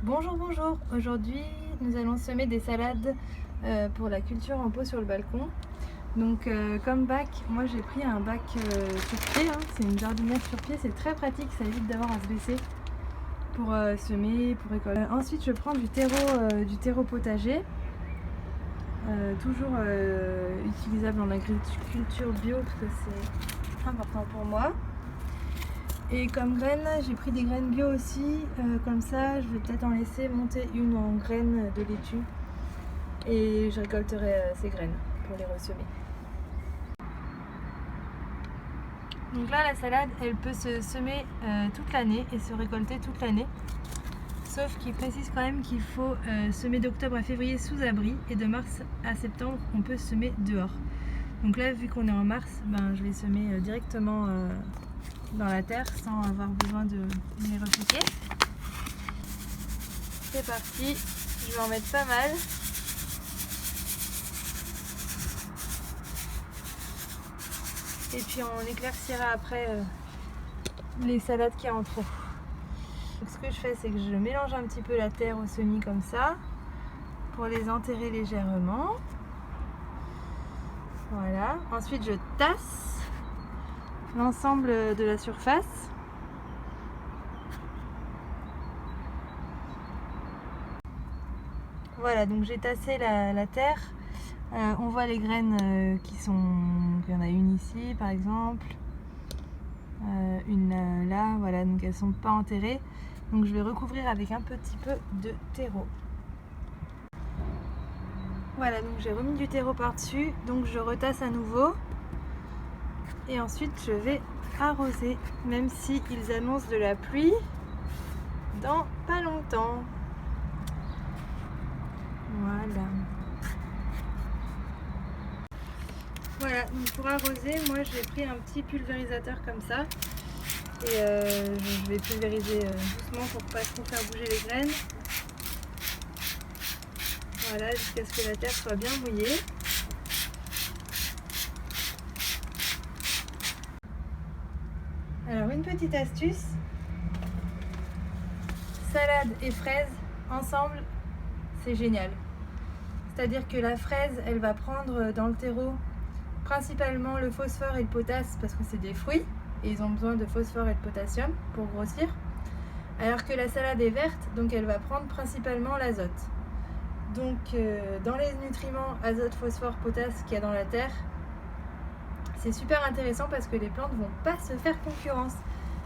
Bonjour, bonjour. Aujourd'hui, nous allons semer des salades pour la culture en pot sur le balcon. Donc, comme bac, moi j'ai pris un bac sur pied, hein. C'est une jardinière sur pied, c'est très pratique, ça évite d'avoir à se baisser pour semer, pour récolter. Ensuite, je prends du terreau potager, toujours utilisable en agriculture bio parce que c'est important pour moi. Et comme graines, j'ai pris des graines bio aussi, comme ça je vais peut-être en laisser monter une en graines de laitue et je récolterai ces graines pour les ressemer. Donc là la salade elle peut se semer toute l'année et se récolter toute l'année, sauf qu'il précise quand même qu'il faut semer d'octobre à février sous abri et de mars à septembre on peut semer dehors. Donc là vu qu'on est en mars, je vais semer directement dans la terre sans avoir besoin de les repiquer. C'est parti, je vais en mettre pas mal. Et puis on éclaircira après les salades qu'il y a en trop. Donc ce que je fais c'est que je mélange un petit peu la terre au semis comme ça pour les enterrer légèrement. Voilà, ensuite je tasse l'ensemble de la surface. Voilà, donc j'ai tassé la terre. On voit les graines qu'il y en a une ici par exemple, une là, voilà, donc elles sont pas enterrées. Donc je vais recouvrir avec un petit peu de terreau. Voilà, donc j'ai remis du terreau par-dessus, donc je retasse à nouveau. Et ensuite je vais arroser, même si ils annoncent de la pluie dans pas longtemps. Voilà. Voilà, donc pour arroser, moi j'ai pris un petit pulvérisateur comme ça. Et je vais pulvériser doucement pour pas trop faire bouger les graines. Voilà, jusqu'à ce que la terre soit bien mouillée. Alors une petite astuce, salade et fraise ensemble, c'est génial. C'est-à-dire que la fraise, elle va prendre dans le terreau principalement le phosphore et le potasse parce que c'est des fruits et ils ont besoin de phosphore et de potassium pour grossir. Alors que la salade est verte, donc elle va prendre principalement l'azote. Donc dans les nutriments azote, phosphore, potasse qu'il y a dans la terre, c'est super intéressant parce que les plantes vont pas se faire concurrence.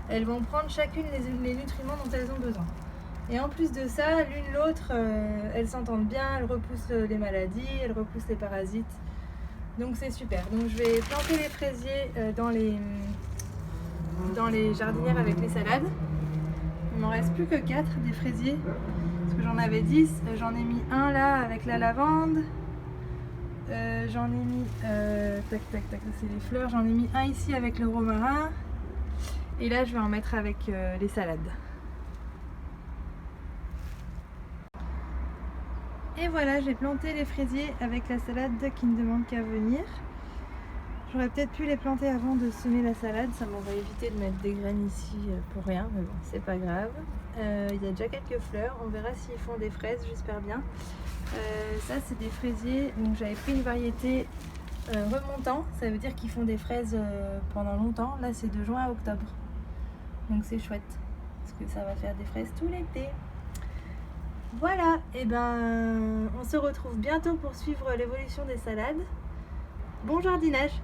Elles vont prendre chacune les nutriments dont elles ont besoin. Et en plus de ça, l'une l'autre, elles s'entendent bien, elles repoussent les maladies, elles repoussent les parasites. Donc c'est super. Donc je vais planter les fraisiers dans les jardinières avec les salades. Il m'en reste plus que 4 des fraisiers. Parce que j'en avais 10. J'en ai mis un là avec la lavande. J'en ai mis... tac, c'est les fleurs. J'en ai mis un ici avec le romarin. Et là je vais en mettre avec les salades. Et voilà, j'ai planté les fraisiers avec la salade qui ne demande qu'à venir. J'aurais peut-être pu les planter avant de semer la salade, ça m'aurait évité de mettre des graines ici pour rien, mais bon, c'est pas grave. Il y a déjà quelques fleurs, on verra s'ils font des fraises, j'espère bien. Ça, c'est des fraisiers, donc j'avais pris une variété remontant, ça veut dire qu'ils font des fraises pendant longtemps. Là, c'est de juin à octobre, donc c'est chouette, parce que ça va faire des fraises tout l'été. Voilà, et on se retrouve bientôt pour suivre l'évolution des salades. Bon jardinage!